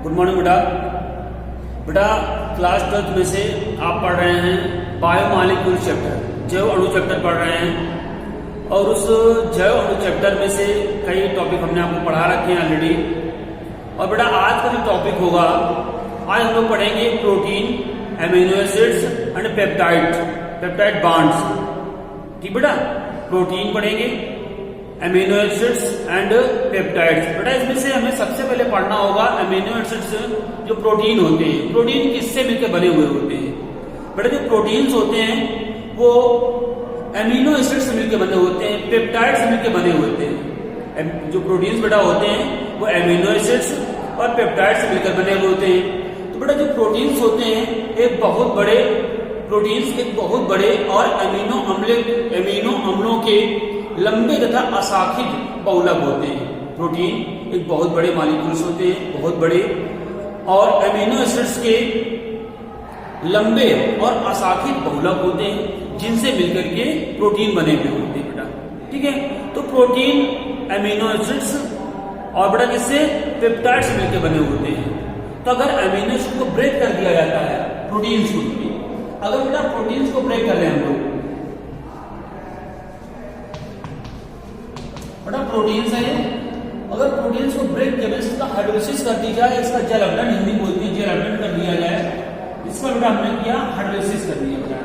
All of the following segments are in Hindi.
गुड मॉर्निंग बेटा। बेटा क्लास 12 में से आप पढ़ रहे हैं बायोमॉलिक्यूल चैप्टर, जैव अणु चैप्टर पढ़ रहे हैं और उस जैव अणु चैप्टर में से कई टॉपिक हमने आपको पढ़ा रखे हैं ऑलरेडी। और बेटा आज का जो टॉपिक होगा, आज हम लोग पढ़ेंगे protein, amino acids and peptide bonds. ठीक बेटा, प्रोटीन पढ़ेंगे, एमिनो एसिड्स एंड पेप्टाइड्स। बेटा इसमें से हमें सबसे पहले पढ़ना होगा एमिनो एसिड्स, जो प्रोटीन होते हैं। प्रोटीन किससे मिलकर बने हुए होते हैं? बेटा जो प्रोटीन्स होते हैं वो एमिनो एसिड्स से मिलकर बने होते हैं, पेप्टाइड से मिलकर बने होते हैं। जो प्रोटीन्स बेटा होते हैं वो एमिनो एसिड्स और पेप्टाइड से मिलकर बने हुए होते हैं। तो बेटा जो प्रोटीन्स होते हैं एक बहुत बड़े और एमिनो अम्लों के लंबे तथा अशाखित बहुलक होते हैं। प्रोटीन एक बहुत बड़े मॉलिक्यूल्स होते हैं, बहुत बड़े, और एमिनो एसिड्स के लंबे और अशाखित बहुलक होते हैं जिनसे मिलकर के प्रोटीन बने हुए होते हैं बेटा। ठीक है, तो प्रोटीन, एमिनो एसिड्स और बेटा किससे? पेप्टाइड से मिलकर बने होते हैं। तो अगर एमिनो एसिड को ब्रेक कर दिया जाता है, प्रोटीन्स को, अगर बेटा प्रोटीन्स को ब्रेक कर रहे हैं हम लोग, बेटा प्रोटीन्स है, अगर प्रोटीन्स को ब्रेक किया, इसका हाइड्रोलिसिस कर दी जाए, इसका जल अपघटन, हिंदी बोलती है जल अपघटन कर दिया जाए, इसका बेटा हमने किया हाइड्रोलिसिस कर दिया बेटा,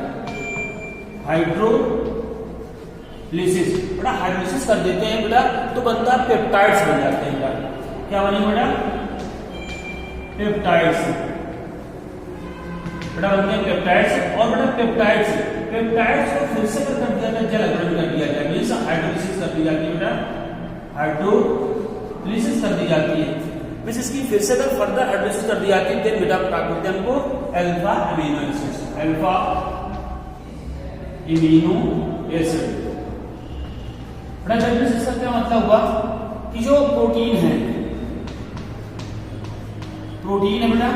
हाइड्रोलिसिस। बेटा हाइड्रोलिसिस कर देते हैं बेटा तो बनता है पेप्टाइड्स बन जाते हैं बेटा। क्या बने बेटा? पेप्टाइड्स। बेटा बनते हैं पेप्टाइड्स। और बेटा पेप्टाइड्स को फिर से कर दिया जाए, जल अपघटन कर दिया जाए, मींस हाइड्रोलिसिस कर दी जाती है बेटा, हाइड्रोलिसिस कर दी जाती है। मींस इसकी फिर से अगर फर्दर हाइड्रोलिसिस कर दी जाती है देन बेटा क्या बोलते हैं हमको? Alpha amino acids, alpha amino acid. बेटा हाइड्रोलिसिस का क्या मतलब हुआ कि जो प्रोटीन है बेटा,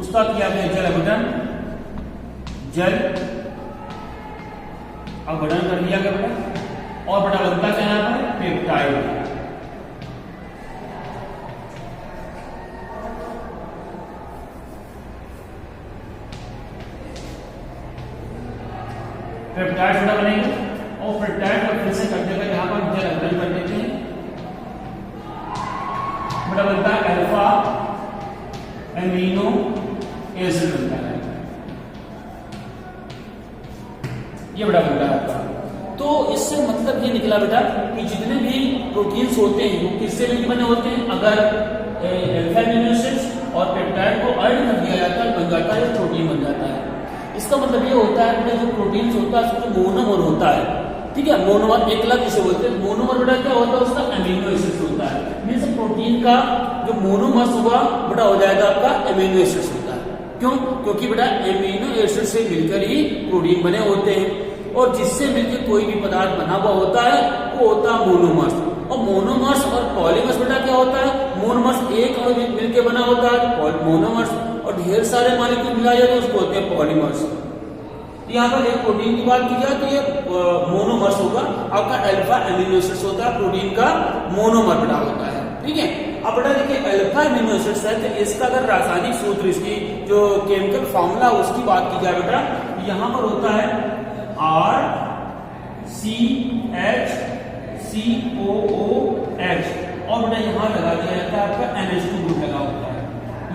उसका किया गया जल अपघटन कर दिया गया बेटा, और बेटा बनता क्या यहां पर? पेप्टाइड। पेप्टाइड बेटा बनेगा और पेप्टाइड को फिर से कर देगा, यहां पर जल अपघटन कर देते हैं, बेटा बनता है अल्फा एमिनो एसिड बनता है। ये बेटा बनता है आपका। तो इससे मतलब ये निकला बेटा कि जितने भी प्रोटीन्स होते हैं वो किससे मिलकर बने होते हैं? अगर अल्फा एमिनो एसिड्स और पेप्टाइड को ऐड कर दिया जाता है, बन जाता है प्रोटीन बन जाता है। इसका मतलब ये होता है बेटा जो प्रोटीन्स होता है उसमें मोनोमर होता है। ठीक है, मोनोमर एक लग जिसे बोलते हैं। मोनोमर बेटा क्या होता है? उसका एमिनो एसिड्स होता है। मींस प्रोटीन का जो मोनोमर्स होगा बेटा हो जाएगा आपका एमिनो एसिड्स होता है। क्यों? क्योंकि बेटा एमिनो एसिड से मिलकर ही प्रोटीन बने होते हैं, और जिससे मिलकर कोई भी पदार्थ बना हुआ होता है वो होता है मोनोमर्स। और मोनोमर्स और पॉलीमर्स बेटा क्या होता है? मोनोमर्स एक अणु मिलकर बना होता है मोनोमर्स, और ढेर सारे मॉलिक्यूल मिला जाए तो उसको होते हैं पॉलीमर्स। यहाँ पर एक प्रोटीन की बात की जाए तो ये मोनोमर्स होगा, आपका अल्फा एमिनो एसिड्स होता है, प्रोटीन का मोनोमर बेटा होता है। ठीक है, अब बेटा देखिए अल्फा एमिनो एसिड्स है तो इसका अगर रासायनिक सूत्र, इसकी जो केमिकल फॉर्मूला उसकी बात की जाए बेटा, यहाँ पर होता है RCHCOOH, और बेटा यहाँ लगा दिया जाता है आपका NH2 ग्रुप लगा होता है।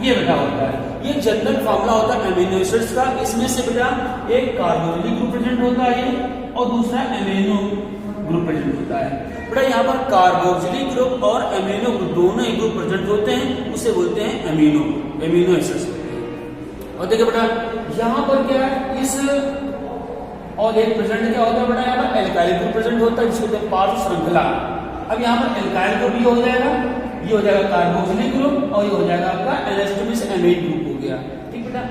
ये बेटा होता है, ये जनरल फॉर्मूला होता है एमिनो एसिड्स का। इसमें से बेटा एक कार्बोक्सिलिक ग्रुप प्रेजेंट होता है और दूसरा एमिनो ग्रुप प्रेजेंट होता है। बेटा यहाँ पर कार्बोक्सिलिक ग्रुप और एमिनो ग्रुप दोनों ही ग्रुप प्रेजेंट होते हैं, उसे बोलते हैं एमिनो एसिड्स। और देखिए बेटा यहाँ पर क्या है, इस और एक प्रेजेंट क्या होता है बेटा, यहाँ पर एल्काइल ग्रुप प्रेजेंट होता है जिसको कहते हैं पार्श्व श्रृंखला। अब यहाँ पर एल्काइल ग्रुप ये हो जाएगा, ये हो जाएगा कार्बोक्सिलिक ग्रुप, और ये हो जाएगा आपका NH2 एमाइड ग्रुप हो गया। ठीक बेटा,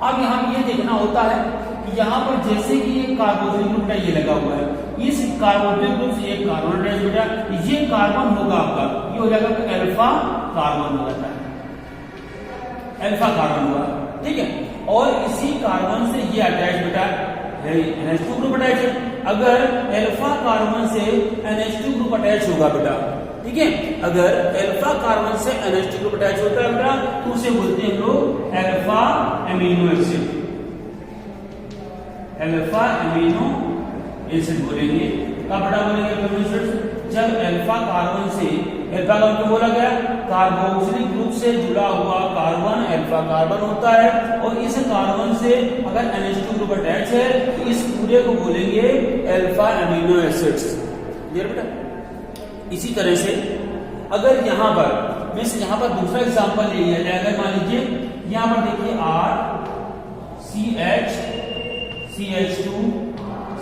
अब यहाँ ये देखना होता है कि यहाँ पर जैसे कि ये कार्बोक्सिलिक ग्रुप ये लगा हुआ है, इस कार्बोक्सिलिक ग्रुप से एक कार्बन अटैच बेटा, ये कार्बन होगा आपका, ये हो जाएगा अल्फा कार्बन हो जाता है, अल्फा कार्बन हुआ। ठीक है, और इसी कार्बन से ये अटैच बेटा NH2 ग्रुप अटैच है, अगर अल्फा कार्बन से NH2 ग्रुप अटैच होगा बेटा, ठीक है, अगर अल्फा कार्बन से NH2 ग्रुप अटैच होता है बेटा तो उसे बोलते हैं हम लोग alpha amino acid, alpha amino acid बोलेंगे। कब बेटा बोलेंगे एमिनो एसिड? जब अल्फा कार्बन से, अल्फा कार्बन को बोला गया कार्बोक्सिलिक ग्रुप से जुड़ा हुआ कार्बन अल्फा कार्बन होता है और इस कार्बन से अगर NH2 ग्रुप अटैच है तो इस पूरे को बोलेंगे अल्फा एमिनो एसिड्स। क्लियर बेटा? इसी तरह से अगर यहां पर यहाँ पर दूसरा एग्जांपल ले लिया जाए, अगर मान लीजिए यहां पर देखिए RCH CH2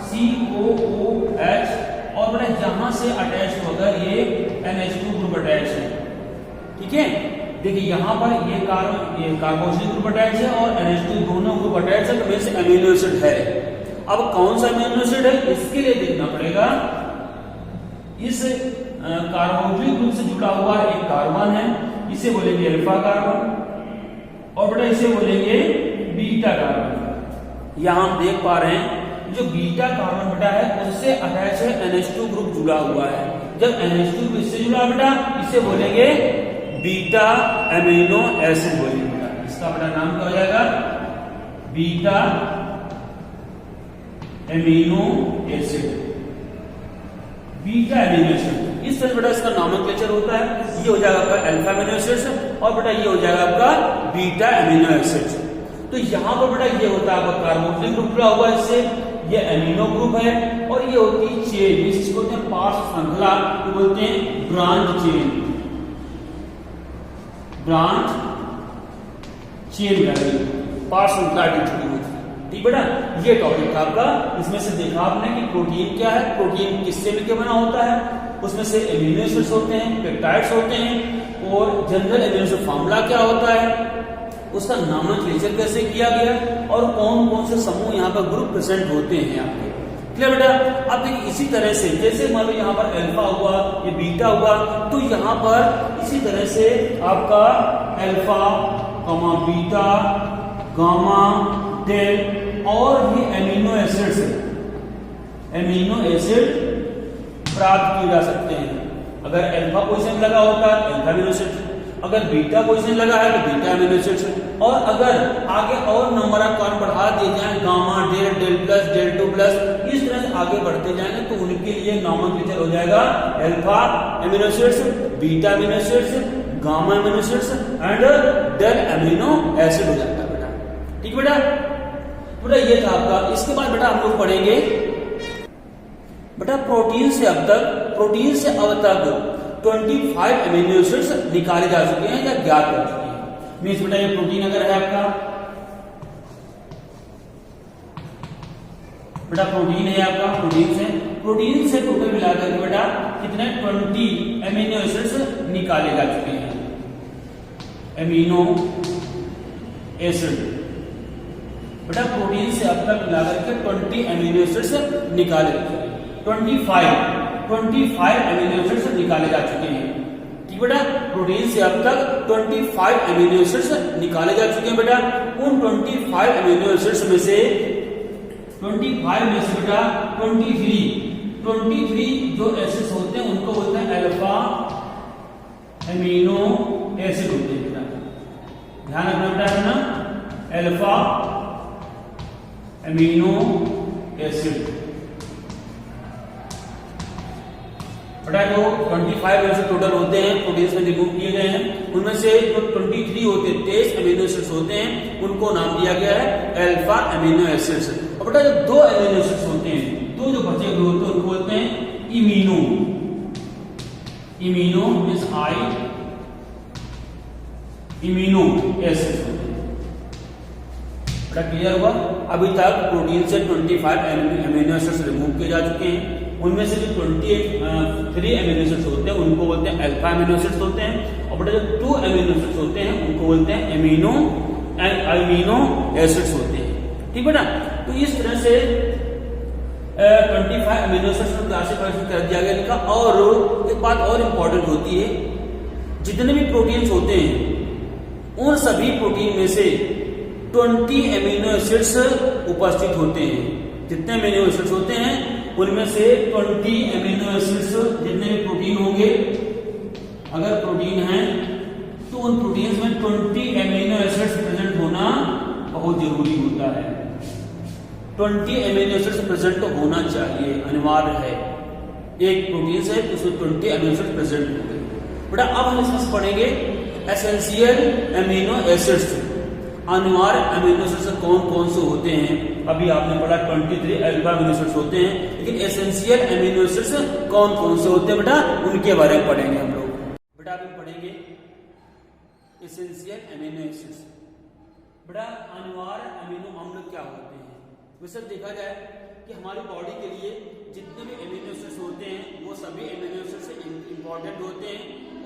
COOH और बड़ा यहां से अटैच होकर ये NH2 ग्रुप अटैच है, ठीक है। देखिए यहां पर ये कार्बोक्सिलिक ग्रुप अटैच है और NH2 दोनों ग्रुप अटैच है, तो वैसे अमीनो एसिड है। अब कौन सा अमीनो एसिड है इसके लिए देखना पड़ेगा। इस कार्बोक्सिलिक ग्रुप से जुड़ा हुआ एक कार्बन है, इसे बोलेंगे अल्फा कार्बन और बेटा इसे बोलेंगे बीटा कार्बन। यहां हम देख पा रहे हैं जो बीटा कार्बन बेटा है उससे अटैच है NH2 ग्रुप जुड़ा हुआ है। जब NH2 इससे जुड़ा बेटा इसे बोलेंगे बीटा एमिनो एसिड बोलेंगे बेटा। इसका बेटा नाम क्या हो जाएगा? Beta amino acid, beta amino acid. इस तरह बेटा इसका नॉमेनक्लेचर होता है। ये हो जाएगा आपका अल्फा एमिनो एसिड और बेटा ये हो जाएगा आपका बीटा एमिनो एसिड। तो यहां पर बेटा ये होता है आपका कार्बोक्सिलिक ग्रुप जुड़ा हुआ है, इससे ये एमिनो ग्रुप है और ये होती है चेन, जिसको बोलते हैं पार्श्व श्रृंखला, तो बोलते हैं ब्रांच चेन, ब्रांच चेन पार्श्व श्रृंखला जुड़ी हुई थी। ठीक बेटा, ये टॉपिक था आपका। इसमें से देखा आपने कि प्रोटीन क्या है, प्रोटीन किससे मिलकर बना होता है, उसमें से एमिनो एसिड्स होते हैं, पेप्टाइड्स होते हैं और जनरल एमिनो एसिड फार्मूला क्या होता है, उसका नॉमेनक्लेचर कैसे किया गया और कौन कौन से समूह यहाँ पर ग्रुप प्रेजेंट होते हैं आपके। क्लियर बेटा? अब देखिए इसी तरह से जैसे मान लो यहाँ पर अल्फा हुआ, ये बीटा हुआ, तो यहाँ पर इसी तरह से आपका अल्फा, बीटा, गामा, डेल और भी एमिनो एसिड्स, एमिनो एसिड प्राप्त किए जा सकते हैं। अगर अल्फा पोजीशन लगा होता है अल्फा एमिनो एसिड, अगर बीटा पोजीशन लगा है तो बीटा एमिनो एसिड, और अगर आगे और नंबर ऑफ कार्बन बढ़ा दिए जाए gamma, del, del plus, del 2 plus, इस तरह से आगे बढ़ते जाएंगे तो उनके लिए नॉमेनक्लेचर हो जाएगा alpha amino acids, beta amino acids, gamma amino acids and del amino acid हो जाएगा बेटा। ठीक बेटा? बेटा ये था आपका। इसके बाद बेटा हम लोग पढ़ेंगे बेटा प्रोटीन से अब तक 25 एमिनो एसिड्स निकाले जा चुके हैं या ज्ञात कर चुके हैं। मीन्स बेटा ये प्रोटीन अगर है आपका, बेटा प्रोटीन है आपका, प्रोटीन से टोटल मिलाकर के बेटा कितने 20 एमिनो एसिड्स निकाले जा चुके हैं। एमिनो एसिड बेटा प्रोटीन से अब तक मिलाकर के 20 एमिनो एसिड्स निकाले जा चुके हैं। 25 एमिनो एसिड्स निकाले जा चुके हैं। ठीक बेटा, प्रोटीन से अब तक 25 एमिनो एसिड्स निकाले जा चुके हैं बेटा। उन 25 एमिनो एसिड्स में से 25 में से बेटा 23 जो एसिड्स होते हैं उनको बोलते हैं अल्फा एमिनो एसिड होते हैं बेटा। ध्यान रखना बेटा है ना, अल्फा एमिनो एसिड बेटा। जो 25 एसिड टोटल होते हैं प्रोटीन में रिमूव किए गए हैं, उनमें से जो 23 होते हैं 23 एमिनो एसिड्स होते हैं, उनको नाम दिया गया है अल्फा एमिनो एसिड्स। और बेटा जो 2 एमिनो एसिड्स होते हैं, 2 जो बचे हुए होते हैं उनको बोलते हैं इमीनो। इमीनो मींस इमीनो एसिड्स होते हैं बेटा। क्लियर हुआ? अभी तक प्रोटीन से 25 एमिनो एसिड्स रिमूव किए जा चुके हैं। उनमें से जो 23 एमिनो एसिड्स होते हैं उनको बोलते हैं अल्फा एमिनो एसिड्स होते हैं। और बेटा जो 2 एमिनो एसिड्स होते हैं उनको बोलते हैं एमिनो एसिड्स होते हैं। ठीक बेटा? तो इस तरह से 25 एमिनो एसिड्स को क्लासिफाई कर दिया गया इनका। और एक बात और इंपॉर्टेंट होती है, जितने भी प्रोटीन्स होते हैं उन सभी प्रोटीन में से 20 एमिनो एसिड्स उपस्थित होते हैं। जितने एमिनो एसिड्स होते हैं उनमें से 20 अमीनो एसिड्स जितने भी प्रोटीन होंगे, अगर प्रोटीन है तो उन प्रोटीन्स में 20 अमीनो एसिड्स प्रेजेंट होना बहुत जरूरी होता है। 20 अमीनो एसिड्स प्रेजेंट होना चाहिए, अनिवार्य है। एक प्रोटीन से उसमें 20 अमीनो एसिड्स प्रेजेंट होंगे। बेटा अब हम इसमें पढ़ेंगे एसेंशियल अमीनो एसिड्स। अनिवार्य अमीनो एसिड्स कौन कौन से होते हैं? अभी आपने पढ़ा 23 अल्फा अमीनो एसिड्स होते हैं, लेकिन एसेंशियल अमीनो एसिड्स कौन कौन से होते हैं बेटा, उनके बारे में पढ़ेंगे हम लोग। बेटा अभी पढ़ेंगे एसेंशियल अमीनो एसिड्स। बेटा अनिवार्य अमीनो अम्ल क्या होते हैं? वैसे देखा जाए कि हमारी बॉडी के लिए जितने भी अमीनो एसिड्स होते हैं वो सभी अमीनो एसिड्स इंपॉर्टेंट होते हैं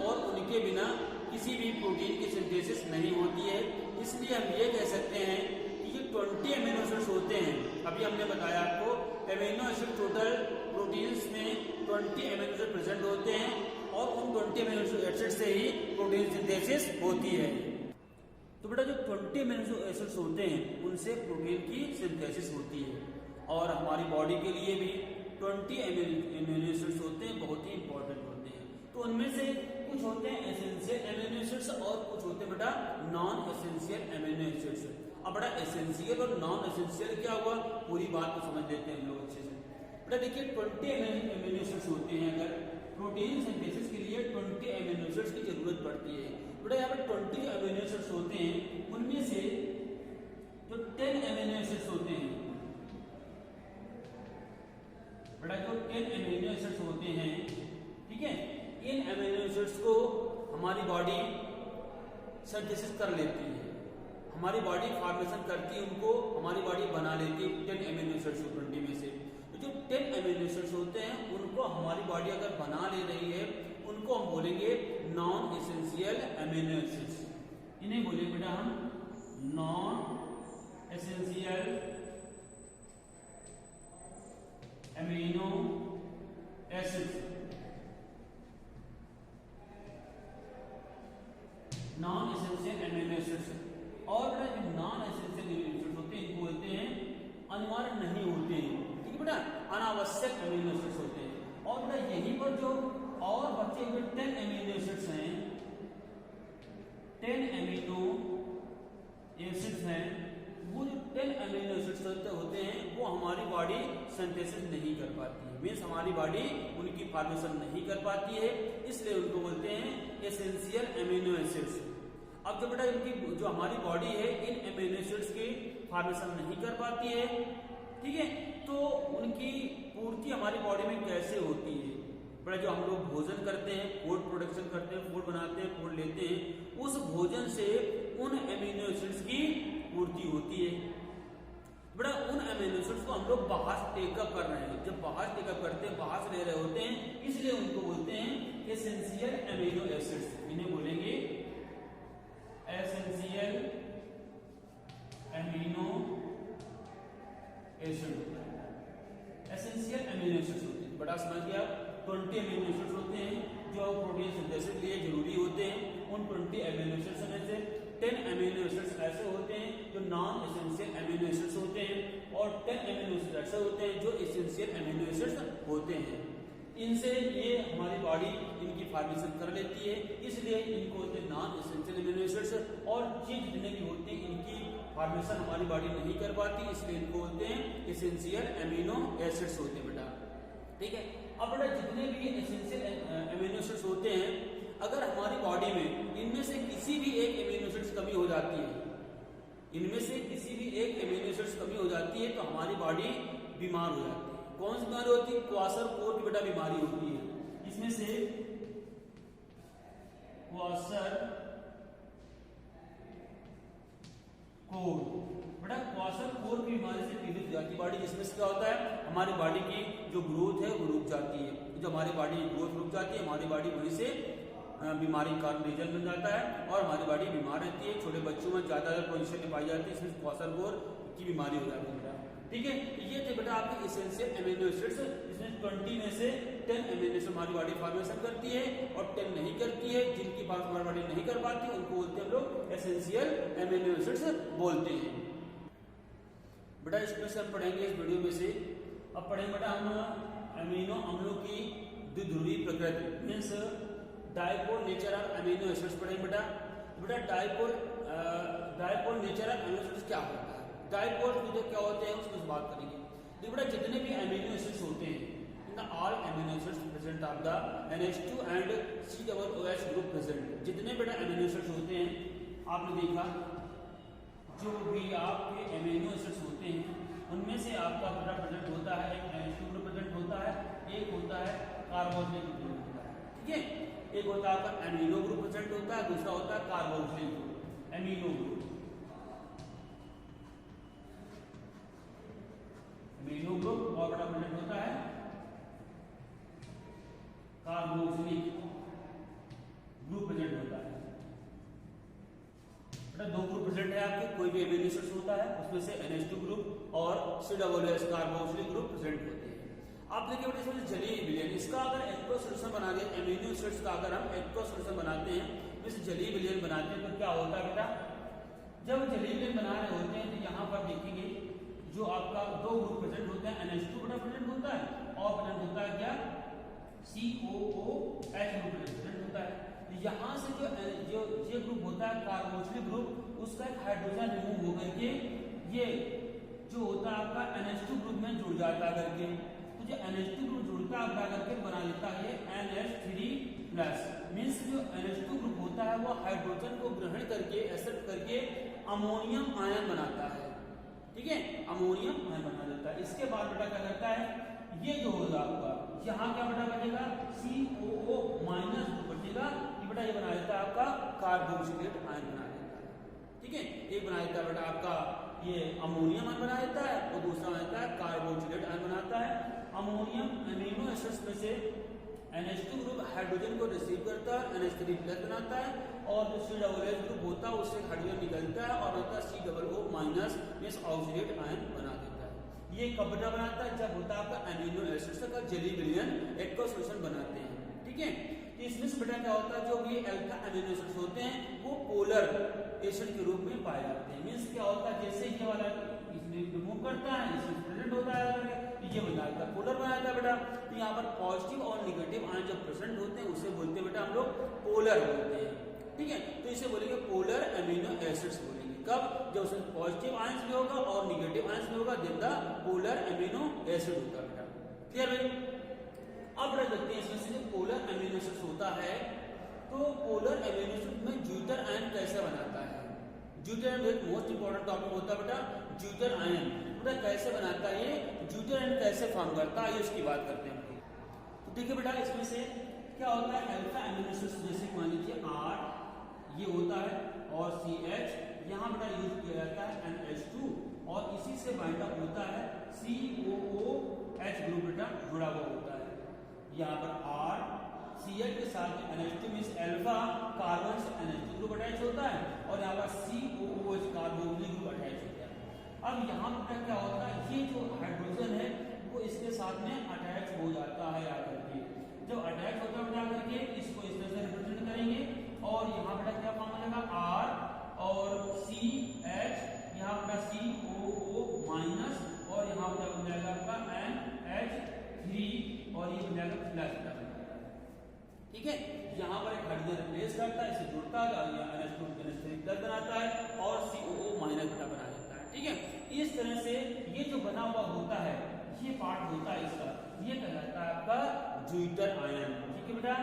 और उनके बिना किसी भी प्रोटीन की सिंथेसिस नहीं होती है। इसलिए हम ये कह सकते हैं कि ये 20 अमीनो एसिड्स होते हैं। अभी हमने बताया आपको अमीनो एसिड टोटल प्रोटीन्स में 20 अमीनो एसिड प्रेजेंट होते हैं और उन 20 अमीनो एसिड से ही प्रोटीन सिंथेसिस होती है। तो बेटा जो 20 अमीनो एसिड्स होते हैं उनसे प्रोटीन की सिंथेसिस होती है और हमारी बॉडी के लिए भी 20 अमीनो एसिड्स होते हैं, बहुत ही इंपॉर्टेंट होते हैं। तो उनमें से कुछ होते हैं एसेंशियल अमीनो एसिड्स और कुछ होते हैं बेटा नॉन एसेंशियल अमीनो एसिड्स। अब बेटा एसेंशियल और नॉन एसेंशियल क्या हुआ, पूरी बात को समझ लेते हैं हम लोग अच्छे से। बेटा देखिए 20 अमीनो एसिड्स होते हैं, अगर प्रोटीन सिंथेसिस के लिए 20 अमीनो एसिड्स की जरूरत पड़ती है। बेटा यहाँ पर 20 अमीनो एसिड्स होते हैं, उनमें से जो 10 अमीनो एसिड्स होते हैं, बेटा जो 10 अमीनो एसिड्स होते हैं, ठीक है, इन अमीनो एसिड्स को हमारी बॉडी सिंथेसिस कर लेती है, हमारी बॉडी फॉर्मेशन करती है, उनको हमारी बॉडी बना लेती है 10 अमीनो एसिड्स 20 में से। तो जो 10 अमीनो एसिड्स होते हैं उनको हमारी बॉडी अगर बना ले रही है उनको हम बोलेंगे नॉन एसेंशियल अमीनो एसिड्स। इन्हें बोलेंगे बेटा हम non essential amino acids. Non essential amino acids और जो नॉन एसेंशियल अमीनो एसिड्स होते हैं इनको बोलते हैं अनिवार्य नहीं होते हैं, ठीक है बेटा, अनावश्यक अमीनो एसिड्स होते हैं। और बेटा यहीं पर जो और बचे हुए 10 अमीनो एसिड्स हैं, 10 अमीनो एसिड्स हैं, वो जो 10 अमीनो एसिड्स होते हैं वो हमारी बॉडी सिंथेसिस नहीं कर पाती है, मीन्स हमारी बॉडी उनकी फॉर्मेशन नहीं कर पाती है, इसलिए उनको बोलते हैं एसेंशियल अमीनो एसिड्स। अब जो बेटा इनकी जो हमारी बॉडी है इन अमीनो एसिड्स की फॉर्मेशन नहीं कर पाती है, ठीक है, तो उनकी पूर्ति हमारी बॉडी में कैसे होती है? बड़ा जो हम लोग भोजन करते हैं, फूड प्रोडक्शन करते हैं, फूड बनाते हैं, फूड लेते हैं, उस भोजन से उन अमीनो एसिड्स की पूर्ति होती है। बड़ा उन अमीनो एसिड्स को हम लोग बाहर से टेकअप कर रहे हैं, जब बाहर टेकअप करते हैं, बाहर से ले रहे होते हैं, इसलिए उनको बोलते हैं एसेंशियल अमीनो एसिड्स। इन्हें बोलेंगे essential amino acid. Essential amino acids होते हैं, बड़ा समझ गया, 20 अमीनो एसिड्स होते हैं जो प्रोटीन सिंथेसिस के लिए जरूरी होते हैं। उन 20 अमीनो एसिड्स में से 10 अमीनो एसिड्स ऐसे होते हैं जो नॉन एसेंशियल अमीनो एसिड्स होते हैं और 10 अमीनो एसिड्स ऐसे होते हैं जो एसेंशियल अमीनो एसिड्स होते हैं। इनसे ये हमारी बॉडी इनकी फॉर्मेशन कर लेती है, इसलिए इनको होते हैं नॉन एसेंशियल अमीनो एसिड्स। और ये जितने भी होते हैं इनकी फॉर्मेशन हमारी बॉडी नहीं कर पाती, इसलिए इनको बोलते हैं एसेंशियल अमीनो एसिड्स होते हैं बेटा, ठीक है। अब बेटा जितने भी एसेंशियल अमीनो एसिड्स होते हैं, अगर हमारी बॉडी में इनमें से किसी भी एक अमीनो एसिड्स कमी हो जाती है, इनमें से किसी भी एक अमीनो एसिड्स कमी हो जाती है तो हमारी बॉडी बीमार हो जाती है। कौन सी बीमारी होती है? क्वाशरकोर की बेटा बीमारी होती है। इसमें से क्वाशरकोर, बेटा क्वाशरकोर की बीमारी से पीड़ित हो जाती है बॉडी, जिसमें से क्या होता है हमारी बॉडी की जो ग्रोथ है वो रुक जाती है। जो हमारी बॉडी की ग्रोथ रुक जाती है, हमारी बॉडी वहीं से बीमारी का रीजन बन जाता है और हमारी बॉडी बीमार रहती है। छोटे बच्चों में ज्यादातर पोजीशन में पाई जाती है, इसमें क्वाशरकोर की बीमारी हो जाती है बेटा, ठीक है। ये थे बेटा आपके एसेंशियल अमीनो एसिड्स, इसमें 20 में से 10 अमीनो एसिड हमारी बॉडी फॉर्मेशन करती है और 10 नहीं करती है। जिनकी हमारी बॉडी नहीं कर पाती उनको बोलते हैं हम लोग एसेंशियल अमीनो एसिड्स बोलते हैं बेटा। इसमें से हम पढ़ेंगे इस वीडियो में से अब पढ़ेंगे बेटा हम अमीनो अम्लों की द्विध्रुवीय प्रकृति, means dipole nature of amino acids पढ़ेंगे बेटा। बेटा dipole nature of amino acids क्या होता है, डाइपोल क्या होते हैं उसमें बात करेंगे। देखो बेटा जितने भी अमीनो एसिड्स होते हैं, in the all amino acids present of the NH2 and COOH group present. जितने बेटा अमीनो एसिड्स होते हैं, आपने देखा जो भी आपके अमीनो एसिड्स होते हैं उनमें से आपका बेटा प्रेजेंट होता है एक NH2 ग्रुप प्रेजेंट होता है, एक होता है कार्बोक्सिलिक ग्रुप होता है, ठीक है। एक होता है आपका अमीनो ग्रुप प्रेजेंट होता है, दूसरा होता है carboxylic group, amino group, amino group और बेटा प्रेजेंट होता है कार्बोक्सिलिक ग्रुप प्रेजेंट होता है। बेटा दो ग्रुप प्रेजेंट है आपके, कोई भी अमीनो एसिड्स होता है उसमें से NH2 ग्रुप और COOH कार्बोक्सिलिक ग्रुप प्रेजेंट होते हैं। आप देखिए बेटा इसमें जलीय विलयन, इसका अगर एक्वा सॉल्यूशन बना दे, अमीनो एसिड्स का अगर हम एक्वा सॉल्यूशन बनाते हैं, इस जलीय विलयन बनाते हैं, तो क्या होता है बेटा, जब जलीय विलयन बना रहे होते हैं तो यहाँ पर देखेंगे जो आपका दो ग्रुप प्रेजेंट होते हैं, NH2 बेटा प्रेजेंट होता है और प्रेजेंट होता है क्या, COOH ग्रुप प्रेजेंट होता है। यहाँ से जो ये ग्रुप होता है कार्बोक्सिलिक ग्रुप, उसका एक हाइड्रोजन रिमूव होकर के ये जो होता है आपका NH2 ग्रुप में जुड़ जाता है करके, तो जो NH2 ग्रुप जुड़ता है करके बना लेता है NH3+, मींस जो NH2 ग्रुप होता है वो हाइड्रोजन को ग्रहण करके एक्सेप्ट करके अमोनियम आयन बनाता है, ठीक है, अमोनियम आयन बना देता है। इसके बाद बेटा क्या करता है, ये जो होगा आपका यहाँ क्या बेटा बनेगा COO- ग्रुप बचेगा, बेटा ये बना देता है आपका कार्बोक्सिलेट आयन बना देता है, ठीक है। एक बना देता है बेटा आपका ये अमोनियम आयन बना देता है और दूसरा बनाता है कार्बोक्सिलेट आयन बनाता है। अमोनियम अमीनो एसिड्स में से NH2 ग्रुप हाइड्रोजन को रिसीव करता है, NH3+ बनाता है और जो COOH ग्रुप होता है उससे हाइड्रोजन निकलता है और बनता है COO- मींस ऑक्सीडेट आयन बना देता है। ये कब बेटा बनाता है, जब होता है आपका अमीनो एसिड्स का जलीय विलयन एक्वा सॉल्यूशन बनाते हैं, ठीक है। इसमें से बेटा क्या होता है, जो भी अल्फा अमीनो एसिड्स होते हैं वो पोलर एसिड के रूप में पाए जाते हैं। मींस क्या होता है, जैसे ये वाला इसमें रिमूव करता है, इसमें प्रेजेंट होता है, ये बनाता है पोलर बनाता है बेटा। तो यहाँ पर पॉजिटिव और नेगेटिव आयन जब प्रेजेंट होते हैं उसे बोलते हैं बेटा हम लोग पोलर बोलते हैं, ठीक है। तो इसे बोलेंगे पोलर अमीनो एसिड्स बोलेंगे, कब, जब उसमें पॉजिटिव आयंस भी होगा और नेगेटिव आयंस भी होगा, then the polar amino acid होता है बेटा, क्लियर भाई। अब देखते हैं इसमें से पोलर अमीनो एसिड्स होता है, तो पोलर अमीनो एसिड में ज्यूटर आयन कैसे बनाता है। ज्यूटर आयन एक मोस्ट इंपॉर्टेंट टॉपिक होता है बेटा, ज्यूटर आयन बेटा कैसे बनाता है, ये ज्यूटर आयन कैसे फॉर्म करता है, इसकी बात करते हैं। तो देखिए बेटा इसमें से क्या होता है, अल्फा अमीनो एसिड्स जैसे मान लीजिए R ये होता है और CH, यहाँ बेटा यूज किया जाता है NH2 और इसी से बाइंड अप होता है COOH ग्रुप बेटा जुड़ा हुआ होता है। यहाँ पर R CH के साथ NH2 मींस अल्फा कार्बन से NH2 ग्रुप अटैच होता है और यहाँ पर COOH कार्बोक्सिलिक ग्रुप अटैच होता है। अब यहाँ पर क्या होता है, ये जो हाइड्रोजन है वो इसके साथ में अटैच हो जाता है आकर के, जब अटैच होता है जाकर के इसको इस तरह से रिप्रेजेंट करेंगे और यहाँ पर क्या फॉर्म बनेगा R और CH, यहाँ पर COO- और यहाँ पर बन जाएगा आपका NH3 और ये बन जाएगा प्लस, ठीक है। यहाँ पर एक हाइड्रोजन रिप्लेस करता है, इसे जुड़ता है, NH2 बनाता है और COO- बना देता है, ठीक है। इस तरह से ये जो बना हुआ होता है, ये पार्ट होता है इसका, ये कहलाता है आपका ज्यूटर आयन, ठीक है बेटा।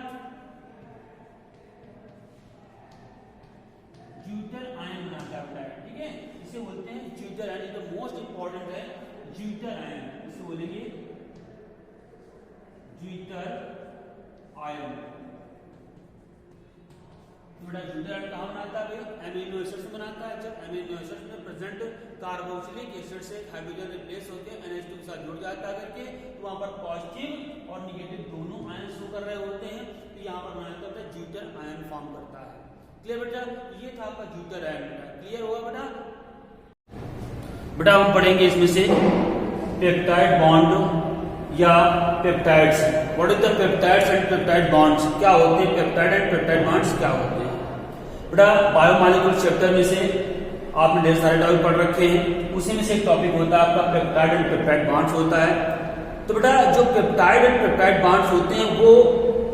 ज्यूटर आयन बनाता है, ठीक है, इसे बोलते हैं ज्यूटर आयन। ये तो मोस्ट इंपॉर्टेंट है ज्यूटर आयन, इसे बोलेंगे ज्यूटर आयन। बेटा ज्यूटर आयन कहाँ बनाता है भाई, अमीनो एसिड्स में बनाता है। जब अमीनो एसिड्स में प्रेजेंट कार्बोक्सिलिक एसिड से हाइड्रोजन रिप्लेस होकर NH2 के साथ जुड़ जाता है करके, तो वहां पर पॉजिटिव और नेगेटिव दोनों आयन शो कर रहे होते हैं, तो यहाँ पर बनाता है ज्यूटर आयन फॉर्म करता है, क्लियर बेटा। ये था आपका ज्यूटर आयन बेटा, क्लियर हुआ बेटा। बेटा हम पढ़ेंगे इसमें से पेप्टाइड बॉन्ड या peptides. What is the peptides and peptide bonds, क्या होते हैं पेप्टाइड एंड पेप्टाइड बॉन्ड्स क्या होते हैं बेटा। बायोमॉलिक्यूल चैप्टर में से आपने ढेर सारे टॉपिक पढ़ रखे हैं, उसी में से एक टॉपिक होता है आपका पेप्टाइड एंड पेप्टाइड बॉन्ड्स होता है। तो बेटा जो पेप्टाइड एंड पेप्टाइड बॉन्ड्स होते हैं वो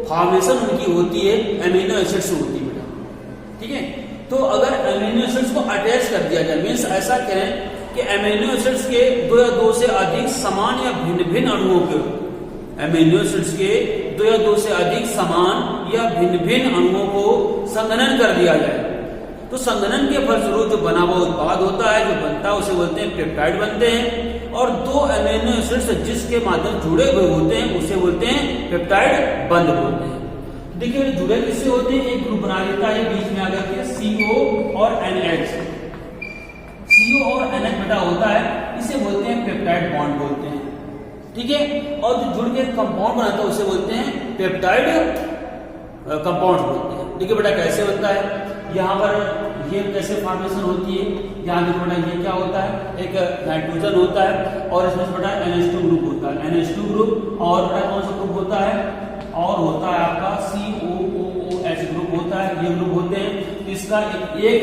फॉर्मेशन उनकी होती है एमिनो एसिड से होती है बेटा, ठीक है। तो अगर एमिनो एसिड्स को अटैच कर दिया जाए, मीन्स ऐसा करें कि एमिनो एसिड्स के दो या दो से अधिक समान या भिन्न भिन्न अणुओं के, एमिनो एसिड्स के दो या दो से अधिक समान या भिन्न भिन्न अणुओं को संघनन कर दिया जाए, तो संघनन के फलस्वरूप जो बना हुआ उत्पाद होता है, जो बनता है, उसे बोलते हैं पेप्टाइड बनते हैं। और दो एमिनो एसिड्स जिसके माध्यम जुड़े हुए होते हैं उसे बोलते हैं पेप्टाइड बंध बोलते हैं। देखिए जुड़े किससे होते हैं, एक ग्रुप बना देता है बीच में आकर के CO और NH, CO और NH बेटा होता है, इसे बोलते हैं पेप्टाइड बॉन्ड बोलते हैं, ठीक है। और जो जुड़ के कंपाउंड बनाता है उसे बोलते हैं पेप्टाइड कंपाउंड बोलते हैं। देखिए बेटा कैसे बनता है, यहाँ पर ये कैसे फॉर्मेशन होती है, यहाँ देखो बेटा ये क्या होता है, एक नाइट्रोजन होता है और इसमें बेटा NH2 ग्रुप होता है, NH2 ग्रुप, और बेटा कौन सा ग्रुप होता है, और होता है आपका COOH ग्रुप होता है, ये ग्रुप होते हैं। इसका एक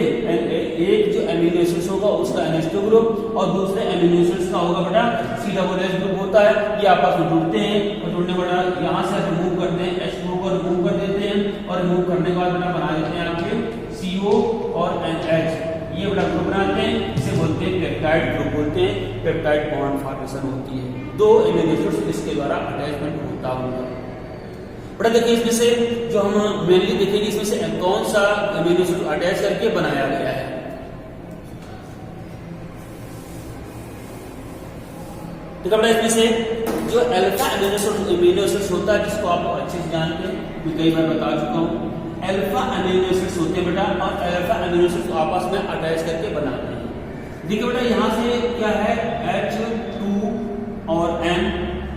जो एमिनो एसिड्स होगा उसका NH2 ग्रुप और दूसरे एमिनो एसिड्स का होगा बेटा COOH ग्रुप होता है। ये आपस में जुड़ते हैं और जुड़ने बेटा यहाँ से रिमूव करते हैं, H2 को रिमूव कर देते हैं और रिमूव करने के बाद बेटा बना देते हैं आपके CO और NH, ये बेटा ग्रुप बनाते हैं, इसे बोलते हैं पेप्टाइड ग्रुप बोलते हैं। पेप्टाइड बॉन्ड फॉर्मेशन होती है, दो एमिनो एसिड्स इसके द्वारा अटैचमेंट होता होगा। बेटा देखिए इसमें से जो हम मेनली देखेंगे इसमें से कौन सा एमिनो एसिड अटैच करके बनाया गया है। तो बेटा इसमें से जो अल्फा एमिनो एसिड होता है, जिसको आप अच्छे से जानते हैं, मैं कई बार बता चुका हूँ, अल्फा अमीनो एसिड्स होते हैं बेटा, और अल्फा अमीनो एसिड्स आपस में अटैच करके बनाते हैं। देखिए बेटा यहाँ से क्या है, H2 और N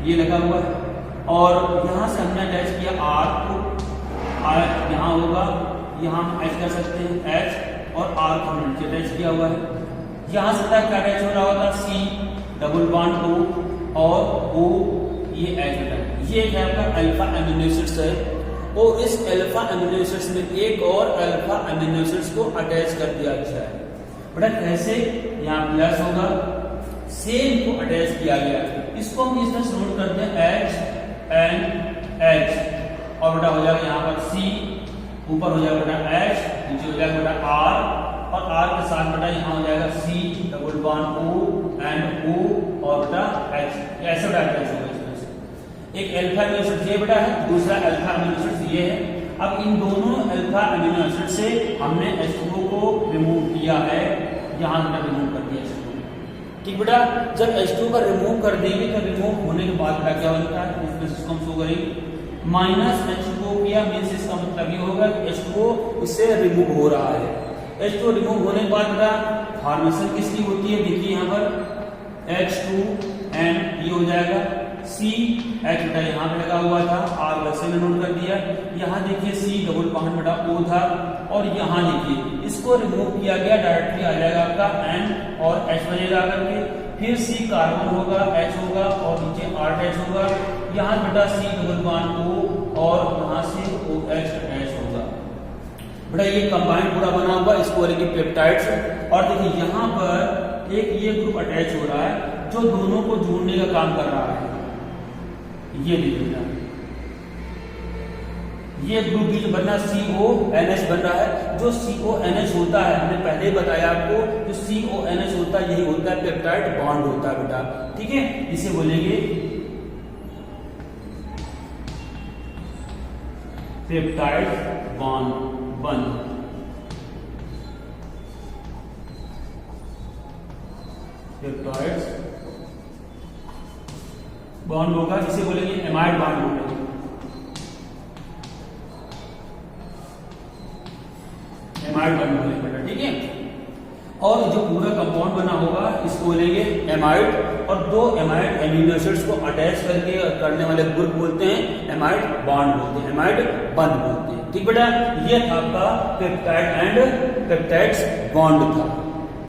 ये लगा हुआ है, और यहाँ से हमने अटैच किया R को, R यहाँ होगा, यहाँ हम H कर सकते हैं H, और R को हमने नीचे अटैच किया हुआ है। यहाँ से क्या अटैच हो रहा होगा, C डबल बॉन्ड O और O, ये H बेटा, ये है आपका अल्फा अमीनो एसिड्स है। और इस अल्फा अमीनो एसिड्स में एक और अल्फा अमीनो एसिड्स को अटैच कर दिया गया है बेटा, कैसे, यहाँ प्लस होगा, सेम को अटैच किया गया, इसको हम इस तरह से नोट करते हैं HNH, और बेटा हो जाएगा यहाँ पर C, ऊपर हो जाएगा बेटा H, नीचे हो जाएगा बेटा R, और R के साथ बेटा यहाँ हो जाएगा C double bond O and O और बेटा H, ऐसे बेटा अटैच होगा। एक अल्फा अमीनो एसिड ये बेटा है, दूसरा अल्फा अमीनो एसिड ये है। अब इन दोनों अल्फा अमीनो एसिड से हमने H2O को रिमूव किया है, यहाँ बेटा रिमूव कर दिया H2O, ठीक बेटा। जब H2O का रिमूव कर देंगे तो रिमूव होने के बाद बेटा क्या होता है, उसमें इसको हम शो करेंगे माइनस H2O किया, मीन्स इसका मतलब ये होगा कि H2O इससे रिमूव हो रहा है। H2O रिमूव होने के बाद बेटा फॉर्मेशन किसकी होती है, देखिए यहाँ पर H2N ये हो जाएगा, C H बेटा यहाँ पे लगा हुआ था, R वैसे में नोट कर दिया, यहाँ देखिए C डबल बॉन्ड बेटा O था, और यहाँ देखिए इसको रिमूव किया गया, डायरेक्टली आ जाएगा आपका N और H बनेगा करके, फिर C कार्बन होगा, H होगा, और नीचे R H होगा, यहाँ बेटा C डबल बॉन्ड O और यहाँ से OH अटैच होगा बेटा। ये कंबाइंड पूरा बना हुआ, इसको बोलेंगे पेप्टाइड्स। और देखिए यहाँ पर एक ये ग्रुप अटैच हो रहा है जो दोनों को जोड़ने का काम कर रहा है, ये देखिएगा, ये ग्रुप भी जो बन रहा है CONH बन रहा है। जो CONH होता है, हमने पहले ही बताया आपको, जो CONH होता है यही होता है पेप्टाइड बॉन्ड होता है बेटा, ठीक है। इसे बोलेंगे पेप्टाइड बॉन्ड, पेप्टाइड्स बॉन्ड होगा, इसे बोलेंगे एमाइड बॉन्ड बोलेंगे, एमाइड बॉन्ड बोलेंगे बेटा, ठीक है। और जो पूरा कंपाउंड बना होगा इसको बोलेंगे एमाइड, और दो एमाइड एमिनो एसिड्स को अटैच करके करने वाले ग्रुप बोलते हैं एमाइड बॉन्ड बोलते हैं, एमाइड बंध बोलते हैं, ठीक बेटा। ये आपका पेप्टाइड एंड पेप्टाइड्स बॉन्ड था।